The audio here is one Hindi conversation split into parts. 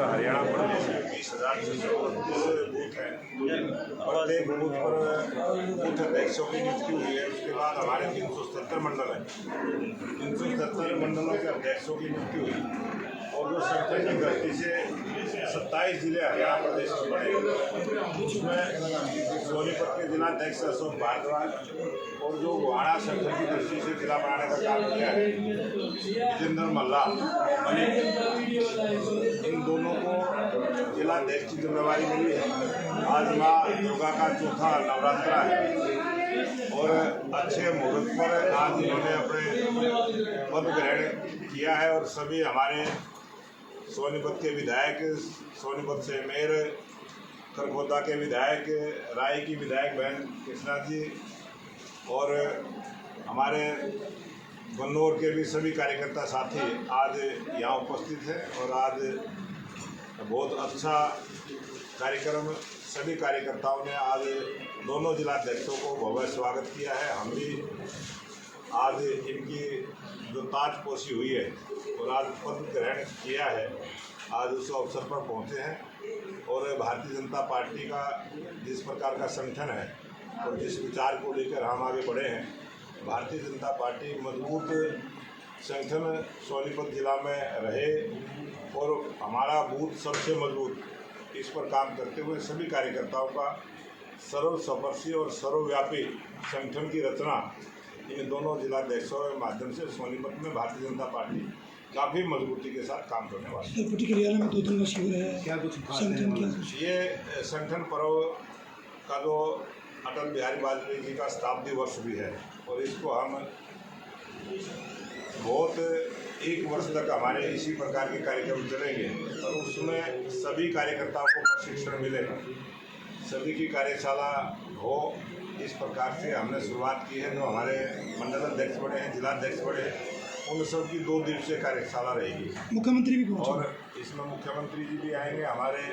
हरियाणा प्रदेश में 20,632 बूथ हैं। प्रत्येक बूथ पर बूथ अध्यक्षों की नियुक्ति हुई है। उसके बाद हमारे 377 मंडल हैं। 377 मंडलों के अध्यक्षों की नियुक्ति हुई और जो संगठन की दृष्टि से 27 जिले हरियाणा प्रदेश में बने, उसमें सोनीपत के जिलाध्यक्ष अशोक भारद्वाज और जो गोहाना संगठन की दृष्टि से जिला बनाने का काम किया है विजेंद्र मल्ला इन दोनों को जिलाध्यक्ष की जिम्मेवारी मिली है। आज माँ दुर्गा का चौथा नवरात्रा है और अच्छे मुहूर्त पर आज इन्होंने अपने पद ग्रहण किया है और सभी हमारे सोनीपत के विधायक, सोनीपत से मेयर, खरगोदा के विधायक, राय की विधायक बहन कृष्णा जी और हमारे गन्नौर के भी सभी कार्यकर्ता साथी आज यहाँ उपस्थित हैं और आज बहुत अच्छा कार्यक्रम सभी कार्यकर्ताओं ने आज दोनों जिलाध्यक्षों को भव्य स्वागत किया है। हम भी आज इनकी जो ताजपोशी हुई है और आज पद ग्रहण किया है, आज उस अवसर पर पहुँचे हैं और भारतीय जनता पार्टी का जिस प्रकार का संगठन है और जिस विचार को लेकर हम आगे बढ़े हैं, भारतीय जनता पार्टी मजबूत संगठन सोनीपत जिला में रहे और हमारा बूथ सबसे मजबूत, इस पर काम करते हुए सभी कार्यकर्ताओं का सर्वस्पर्शी और सर्वव्यापी संगठन की रचना इन दोनों जिलाध्यक्षों के माध्यम से सोनीपत में भारतीय जनता पार्टी काफ़ी मजबूती के साथ काम करने वाली है। पटियाला में 2 दिन का शिविर है, क्या कुछ ये संगठन पर्व का जो अटल बिहारी वाजपेयी जी का शताब्दी वर्ष भी है और इसको हम बहुत 1 वर्ष तक हमारे इसी प्रकार के कार्यक्रम चलेंगे और उसमें सभी कार्यकर्ताओं को प्रशिक्षण मिलेगा, सभी की कार्यशाला हो, इस प्रकार से हमने शुरुआत की है। जो हमारे मंडल अध्यक्ष बने हैं, जिलाध्यक्ष बने हैं, उन सब की 2 दिवसीय कार्यशाला रहेगी। मुख्यमंत्री भी पहुंचे और इसमें मुख्यमंत्री जी भी आएंगे, हमारे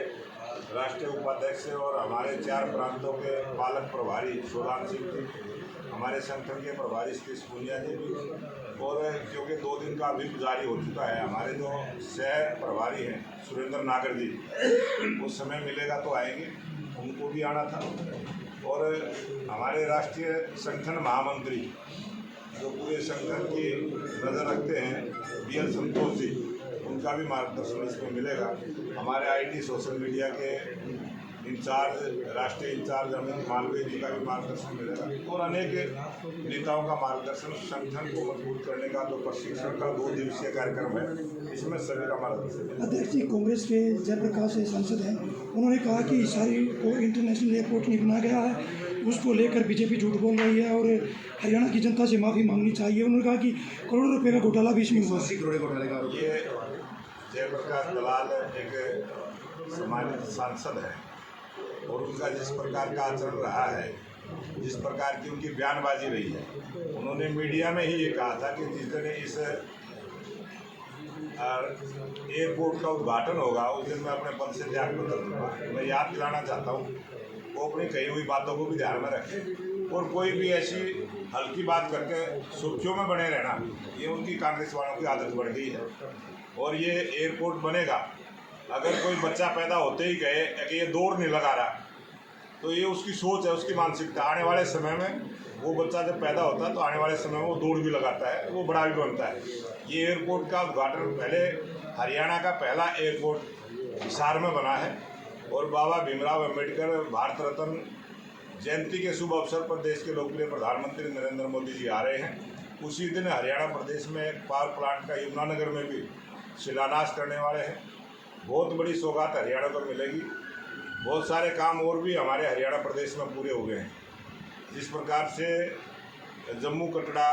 राष्ट्रीय उपाध्यक्ष और हमारे 4 प्रांतों के पालक प्रभारी सुदान सिंह जी, हमारे संगठन के प्रभारी सतीश पुनिया जी भी, और क्योंकि 2 दिन का व्हिप जारी हो चुका है, हमारे जो सह प्रभारी हैं सुरेंद्र नागर जी, उस समय मिलेगा तो आएंगे, उनको भी आना था। और हमारे राष्ट्रीय संगठन महामंत्री जो पूरे संगठन की नज़र रखते हैं BL संतोष जी, उनका भी मार्गदर्शन इसमें मिलेगा। हमारे IT सोशल मीडिया के इंचार्ज, राष्ट्रीय इंचार्ज अमित मालवीय जी का भी मार्गदर्शन मिलेगा और अनेक नेताओं का मार्गदर्शन। संगठन को मजबूत करने का जो प्रशिक्षण का 2 दिवसीय कार्यक्रम है, इसमें सभी का मार्गदर्शन। अध्यक्ष जी, कांग्रेस के जयप्रकाश सांसद हैं, उन्होंने कहा कि सारी को इंटरनेशनल एयरपोर्ट नहीं बना गया है, उसको लेकर बीजेपी झूठ बोल रही है और हरियाणा की जनता से माफ़ी मांगनी चाहिए। उन्होंने कहा कि करोड़ों रुपए का घोटाला भी इसमें हुआ। ये जयप्रकाश दलाल एक सम्मानित सांसद है और उनका जिस प्रकार का आचरण रहा है, जिस प्रकार की उनकी बयानबाजी रही है, उन्होंने मीडिया में ही ये कहा था कि जिस दिन इस एयरपोर्ट का उद्घाटन होगा उस दिन मैं अपने पद से त्यागपत्र दूंगा। मैं याद दिलाना चाहता हूँ वो अपनी कही हुई बातों को भी ध्यान में रखें और कोई भी ऐसी हल्की बात करके सुर्खियों में बने रहना, ये उनकी कांग्रेस वालों की आदत बढ़ गई है। और ये एयरपोर्ट बनेगा, अगर कोई बच्चा पैदा होते ही कहे कि ये दौड़ नहीं लगा रहा, तो ये उसकी सोच है, उसकी मानसिकता। आने वाले समय में वो बच्चा जब पैदा होता है तो आने वाले समय में वो दौड़ भी लगाता है, वो बड़ा भी बनता है। ये एयरपोर्ट का उद्घाटन पहले हरियाणा का पहला एयरपोर्ट हिसार में बना है और बाबा भीमराव अम्बेडकर भारत रत्न जयंती के शुभ अवसर पर देश के लोकप्रिय प्रधानमंत्री नरेंद्र मोदी जी आ रहे हैं। उसी दिन हरियाणा प्रदेश में एक पावर प्लांट का यमुनानगर में भी शिलान्यास करने वाले हैं। बहुत बड़ी सौगात हरियाणा को मिलेगी। बहुत सारे काम और भी हमारे हरियाणा प्रदेश में पूरे हुए हैं। जिस प्रकार से जम्मू कटरा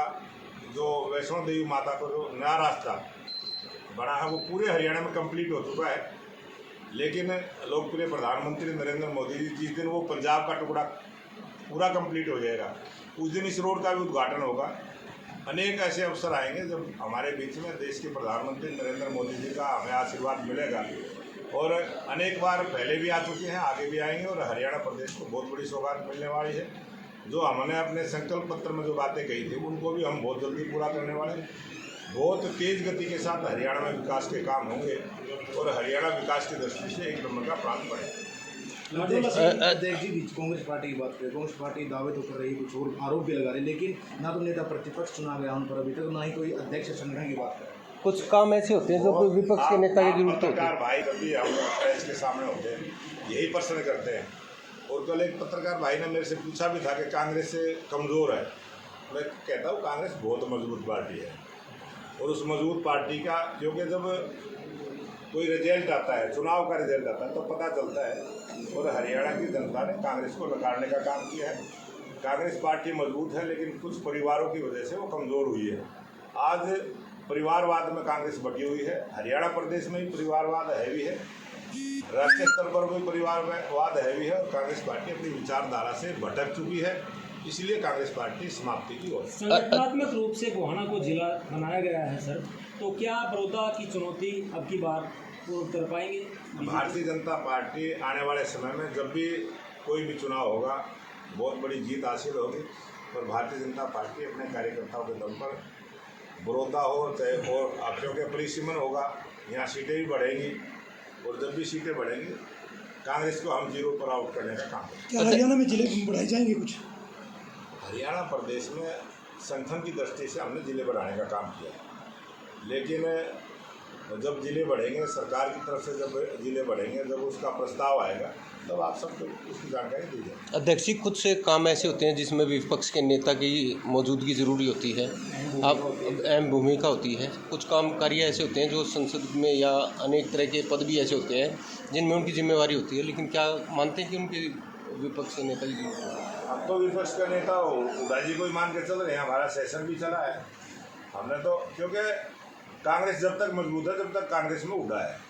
जो वैष्णो देवी माता को जो नया रास्ता बना है वो पूरे हरियाणा में कंप्लीट हो चुका है। लेकिन लोकप्रिय प्रधानमंत्री नरेंद्र मोदी जी जिस दिन वो पंजाब का टुकड़ा पूरा कंप्लीट हो जाएगा, उस दिन इस रोड का भी उद्घाटन होगा। अनेक ऐसे अवसर आएंगे जब हमारे बीच में देश के प्रधानमंत्री नरेंद्र मोदी जी का हमें आशीर्वाद मिलेगा और अनेक बार पहले भी आ चुके हैं, आगे भी आएंगे और हरियाणा प्रदेश को बहुत बड़ी सौगात मिलने वाली है। जो हमने अपने संकल्प पत्र में जो बातें कही थी उनको भी हम बहुत जल्दी पूरा करने वाले हैं बहुत तेज गति के साथ हरियाणा में विकास के काम होंगे और हरियाणा विकास की दृष्टि से एक नंबर का प्रांत बनेगा। अध्यक्ष जी कांग्रेस पार्टी की बात करें, कांग्रेस पार्टी दावे तो कर रही है, कुछ और आरोप भी लगा रही है, लेकिन ना तो नेता प्रतिपक्ष चुना गया उन पर अभी तक, ना ही कोई अध्यक्ष संगठन की बात करें। कुछ काम ऐसे होते हैं जो कोई विपक्ष के नेता की जरूरत होती है। पत्रकार भाई कभी हम प्रेस के सामने होते हैं यही प्रश्न करते हैं, और कल एक पत्रकार भाई ने मेरे से पूछा भी था कि कांग्रेस से कमज़ोर है। मैं कहता हूँ कांग्रेस बहुत मजबूत पार्टी है, और उस मजबूत पार्टी का क्योंकि जब कोई रिजल्ट आता है, चुनाव का रिजल्ट आता है, तो पता चलता है। और हरियाणा की जनता ने कांग्रेस को नकारने का काम किया है। कांग्रेस पार्टी मजबूत है, लेकिन कुछ परिवारों की वजह से वो कमज़ोर हुई है। आज परिवारवाद में कांग्रेस बटी हुई है। हरियाणा प्रदेश में भी परिवारवाद हैवी है, राष्ट्रीय स्तर पर भी परिवारवाद हैवी है, और कांग्रेस पार्टी अपनी विचारधारा से भटक चुकी है। इसलिए कांग्रेस पार्टी समाप्ति की ओर। संगठनात्मक रूप से गोहाना को जिला बनाया गया है सर, तो क्या बड़ौदा की चुनौती अब की बार पूर्ण कर पाएंगे? भारतीय जनता पार्टी आने वाले समय में जब भी कोई भी चुनाव होगा बहुत बड़ी जीत हासिल होगी, और भारतीय जनता पार्टी अपने कार्यकर्ताओं के दम पर बड़ौदा हो चाहे और अक्षयों के परिसीमन होगा, यहाँ सीटें भी बढ़ेंगी, और जब भी सीटें बढ़ेंगी कांग्रेस को हम 0 पर आउट करने का काम करेंगे। क्या हरियाणा में जिले बढ़ाए जाएंगे कुछ? हरियाणा प्रदेश में संगठन की दृष्टि से हमने जिले बढ़ाने का काम किया, लेकिन जब जिले बढ़ेंगे, सरकार की तरफ से जब जिले बढ़ेंगे, जब उसका प्रस्ताव आएगा तब आप सबको उसकी जानकारी दी जाएगी। अध्यक्ष जी, कुछ से काम ऐसे होते हैं जिसमें विपक्ष के नेता की मौजूदगी जरूरी होती है, आप अहम भूमिका होती है। कुछ काम कार्य ऐसे होते हैं जो संसद में या अनेक तरह के पद भी ऐसे होते हैं जिनमें उनकी जिम्मेवारी होती है, लेकिन क्या मानते हैं कि उनके विपक्ष के नेता की? हम तो विपक्ष का नेता हुड्डा जी को ही मान के चल रहे हैं, हमारा सेशन भी चला है। हमने तो क्योंकि कांग्रेस जब तक मजबूत है, जब तक कांग्रेस में हुड्डा है।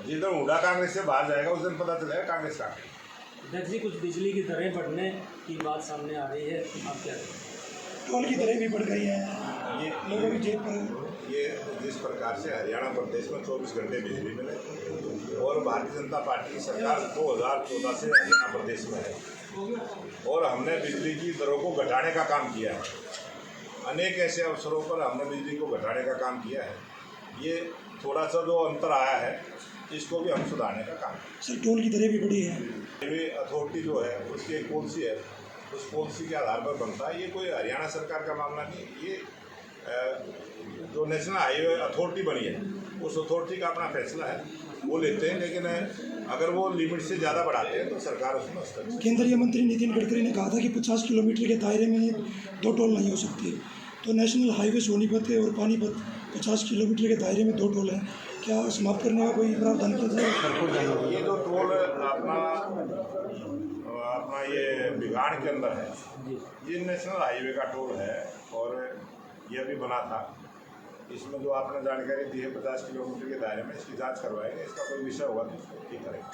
जिस दिन हुड्डा कांग्रेस से बाहर जाएगा उस दिन पता चलेगा कांग्रेस का। अध्यक्ष जी, कुछ बिजली की दरें बढ़ने की बात सामने आ रही है, आप क्या करें? टोल की दरें भी बढ़ गई हैं, लोगों की जेब पर। ये जिस प्रकार से हरियाणा प्रदेश में 24 घंटे बिजली मिले, और भारतीय जनता पार्टी की सरकार 2014 से हरियाणा प्रदेश में है, और हमने बिजली की दरों को घटाने का काम किया है। अनेक ऐसे अवसरों पर हमने बिजली को घटाने का काम किया है। ये थोड़ा सा जो अंतर आया है इसको भी हम सुधारने का काम करें। सर, टोल की दरें भी बढ़ी हैं। हाईवे अथॉरिटी जो है उसकी एक पॉलिसी है, उस पॉलिसी के आधार पर बनता है। ये कोई हरियाणा सरकार का मामला नहीं, ये जो नेशनल हाईवे अथॉरिटी बनी है उस अथॉरिटी का अपना फैसला है, वो लेते हैं। लेकिन अगर वो लिमिट से ज़्यादा बढ़ाते हैं तो सरकार उसमें हस्तक्षेप। केंद्रीय मंत्री नितिन गडकरी ने कहा था कि 50 किलोमीटर के दायरे में 2 टोल नहीं हो सकती, तो नेशनल हाईवे सोनीपत और पानीपत 50 किलोमीटर के दायरे में 2 टोल हैं, क्या समाप्त करने का कोई प्रावधान किया जाएगा? ये जो टोल अपना ये बिगाड़ के अंदर है, ये नेशनल हाईवे का टोल है, और ये भी बना था। इसमें जो आपने जानकारी दी है 50 किलोमीटर के दायरे में, इसकी जांच करवाएंगे, इसका कोई विषय होगा तो उसको ठीक करेंगे।